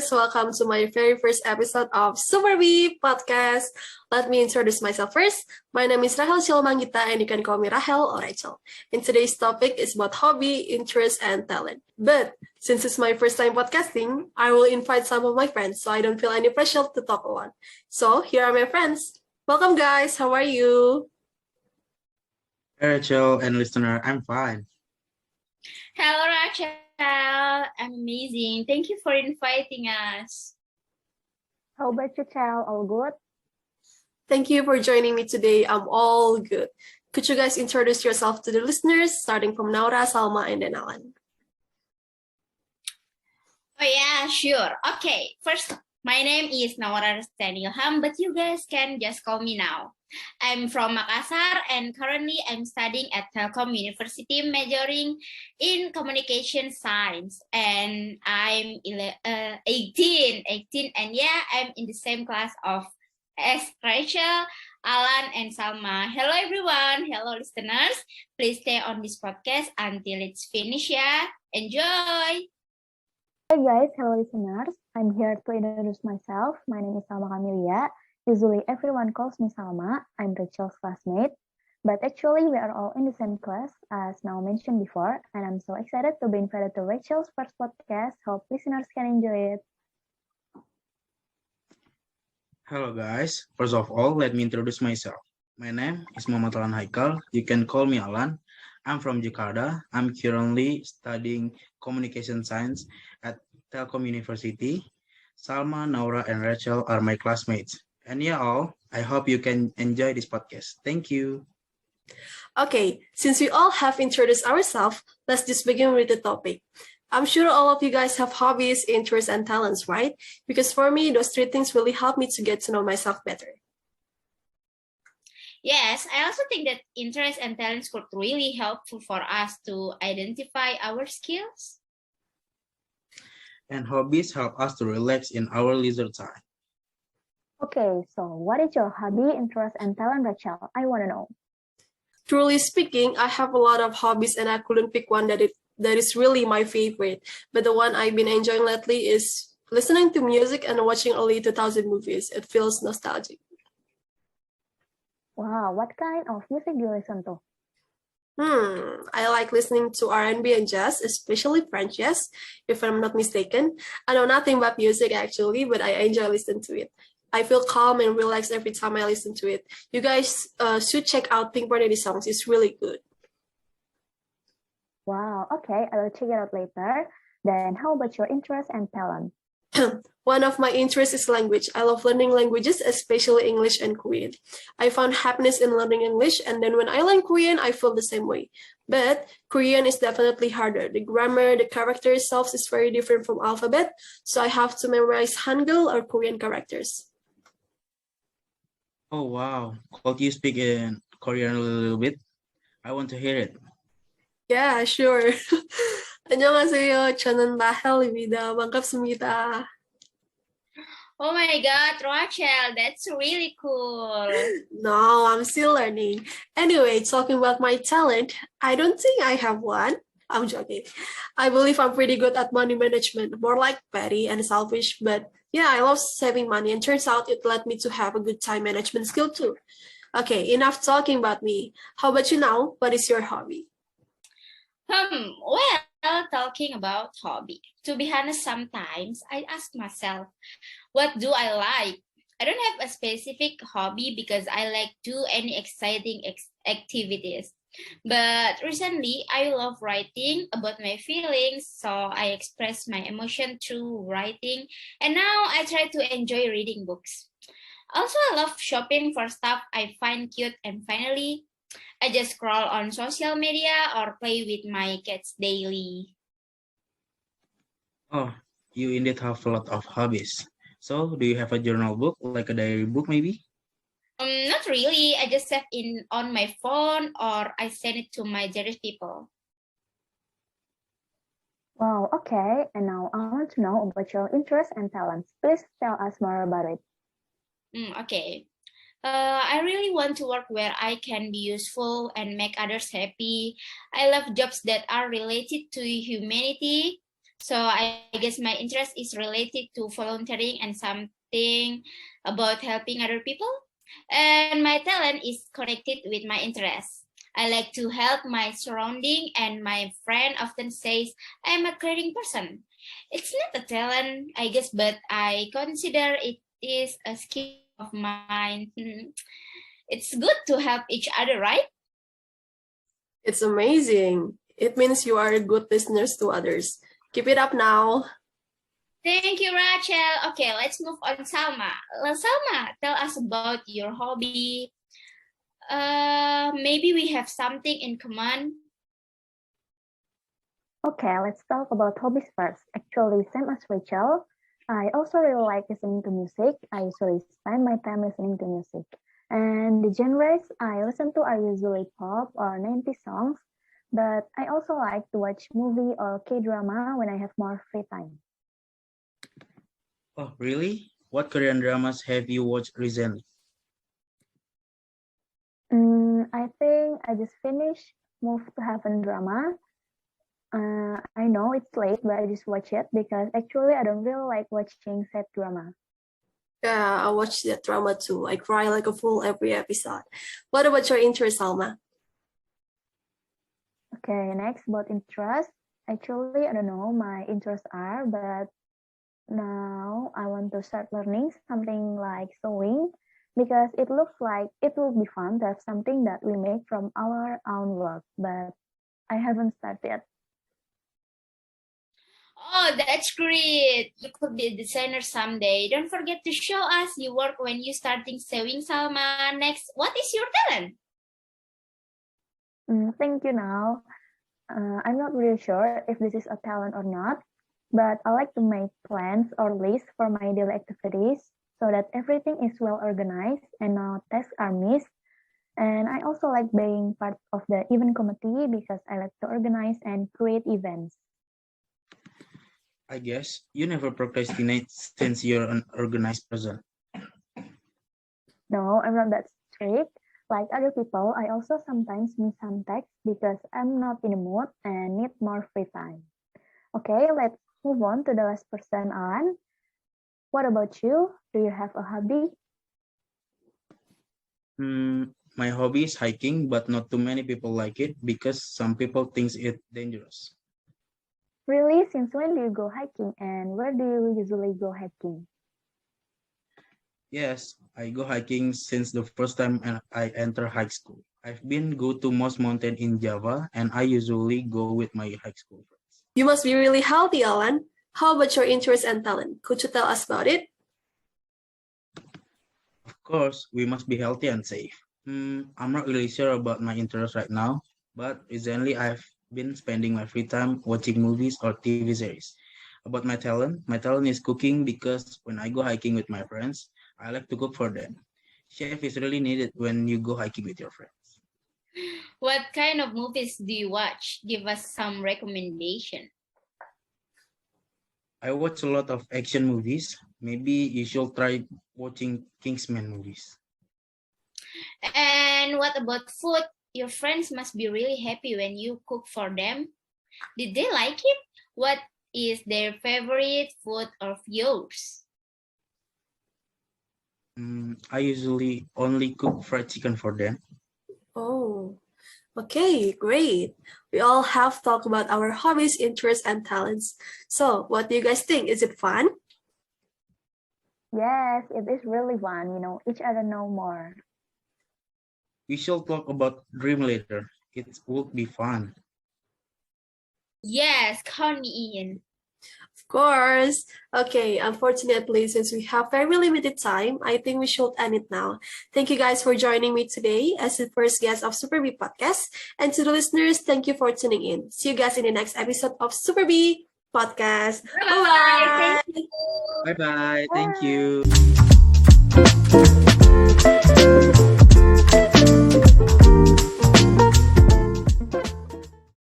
guys, welcome to my very first episode of Super B Podcast. Let me introduce myself first. My name is Syallom Anggita and you can call me Rahel or Rachel. And today's topic is about hobby, interest, and talent. But since it's my first time podcasting, I will invite some of my friends so I don't feel any pressure to talk alone. So here are my friends. Welcome guys, how are you? Hey Rachel and listener, I'm fine. Hello, Rachel. I'm amazing. Thank you for inviting us. How about you, Chal? All good? Thank you for joining me today. I'm all good. Could you guys introduce yourself to the listeners, starting from Naurah, Salma, and then Alan? Oh yeah, sure. Okay, first, my name is Naurah Restyani Ilham, but you guys can just call me now. I'm from Makassar and currently I'm studying at Telkom University majoring in communication science and I'm 18 and yeah, I'm in the same class as Rachel, Alan, and Salma. Hello everyone, hello listeners. Please stay on this podcast until it's finished yeah. Enjoy! Hey guys, hello listeners. I'm here to introduce myself. My name is Salma Kamilia. Usually everyone calls me Salma. I'm Rachel's classmate. But actually we are all in the same class as now mentioned before. And I'm so excited to be invited to Rachel's first podcast. Hope listeners can enjoy it. Hello guys. First of all, let me introduce myself. My name is Muhamad Haikal. You can call me Alan. I'm from Jakarta. I'm currently studying communication science at Telkom University. Salma, Naurah, and Rachel are my classmates. And yeah, all, I hope you can enjoy this podcast. Thank you. Okay, since we all have introduced ourselves, let's just begin with the topic. I'm sure all of you guys have hobbies, interests, and talents, right? Because for me, those three things really help me to get to know myself better. Yes, I also think that interests and talents could really helpful for us to identify our skills. And hobbies help us to relax in our leisure time. Okay, so what is your hobby, interest, and talent, Rachel? I want to know. Truly speaking, I have a lot of hobbies and I couldn't pick one that is really my favorite. But the one I've been enjoying lately is listening to music and watching early 2000 movies. It feels nostalgic. Wow, what kind of music do you listen to? I like listening to R&B and jazz, especially French jazz, if I'm not mistaken. I know nothing about music actually, but I enjoy listening to it. I feel calm and relaxed every time I listen to it. You guys should check out Pink Bernadette songs. It's really good. Wow, okay, I will check it out later. Then how about your interest and talent? One of my interests is language. I love learning languages, especially English and Korean. I found happiness in learning English, and then when I learn Korean, I feel the same way. But Korean is definitely harder. The grammar, the character itself is very different from alphabet, so I have to memorize Hangul or Korean characters. Oh wow. Could you speak in Korean a little bit? I want to hear it. Yeah, sure. 안녕하세요. 저는 라헬입니다. 반갑습니다. Oh my God, Rachel, that's really cool. No, I'm still learning. Anyway, talking about my talent, I don't think I have one. I'm joking. I believe I'm pretty good at money management, more like petty and selfish, but yeah, I love saving money and turns out it led me to have a good time management skill too. Okay, enough talking about me. How about you now? What is your hobby? Well, talking about hobby. To be honest, sometimes I ask myself, what do I like? I don't have a specific hobby because I like do any exciting activities. But recently, I love writing about my feelings, so I express my emotion through writing, and now I try to enjoy reading books. Also, I love shopping for stuff I find cute, and finally, I just scroll on social media or play with my cats daily. Oh, you indeed have a lot of hobbies. So, do you have a journal book, like a diary book maybe? Not really. I just save in on my phone or I send it to my dearest people. Wow, okay, and now I want to know about your interests and talents. Please tell us more about it. Okay. I really want to work where I can be useful and make others happy. I love jobs that are related to humanity. So I guess my interest is related to volunteering and something about helping other people. And my talent is connected with my interest. I like to help my surrounding, and my friend often says I'm a caring person. It's not a talent, I guess, but I consider it is a skill of mine. It's good to help each other, right? It's amazing. It means you are good listeners to others. Keep it up now. Thank you, Rachel. Okay, let's move on, Salma. Salma, tell us about your hobby. Maybe we have something in common. Okay, let's talk about hobbies first. Actually, same as Rachel, I also really like listening to music. I usually spend my time listening to music. And the genres I listen to are usually pop or 90s songs, but I also like to watch movie or K-drama when I have more free time. Oh, really? What Korean dramas have you watched recently? I think I just finished Move to Heaven drama. I know it's late, but I just watch it because actually I don't really like watching sad drama. Yeah, I watched that drama too. I cry like a fool every episode. What about your interest, Salma? Okay, next about interest. Actually, I don't know my interests are, but now I want to start learning something like sewing because it looks like it will be fun to have something that we make from our own work, but I haven't started. Oh, that's great. You could be a designer someday. Don't forget to show us your work when you starting sewing, Salma. Next, what is your talent? Thank you now. I'm not really sure if this is a talent or not, but I like to make plans or lists for my daily activities so that everything is well organized and no tasks are missed. And I also like being part of the event committee because I like to organize and create events. I guess you never procrastinate since you're an organized person. No, I'm not that strict. Like other people, I also sometimes miss some texts because I'm not in the mood and need more free time. Okay, let's move on to the last person, Alan. What about you? Do you have a hobby? My hobby is hiking, but not too many people like it because some people think it dangerous. Really, since when do you go hiking and where do you usually go hiking? Yes, I go hiking since the first time I enter high school. I've been go to most mountain in Java, and I usually go with my high school friends. You must be really healthy, Alan. How about your interest and talent? Could you tell us about it? Of course, we must be healthy and safe. I'm not really sure about my interest right now, but recently I've been spending my free time watching movies or TV series. About my talent is cooking because when I go hiking with my friends, I like to cook for them. Chef is really needed when you go hiking with your friends. What kind of movies do you watch? Give us some recommendation. I watch a lot of action movies. Maybe you should try watching Kingsman movies. And what about food? Your friends must be really happy when you cook for them. Did they like it? What is their favorite food of yours? I usually only cook fried chicken for them. Oh, okay, great. We all have talked about our hobbies, interests, and talents. So, what do you guys think? Is it fun? Yes, it is really fun, each other know more. We shall talk about dream later. It would be fun. Yes, count me in. Of course. Okay, unfortunately, since we have very limited time, I think we should end it now. Thank you guys for joining me today as the first guest of Super B Podcast. And to the listeners, thank you for tuning in. See you guys in the next episode of Super B Podcast. Bye-bye. Bye-bye. Thank you. Bye-bye. Thank you.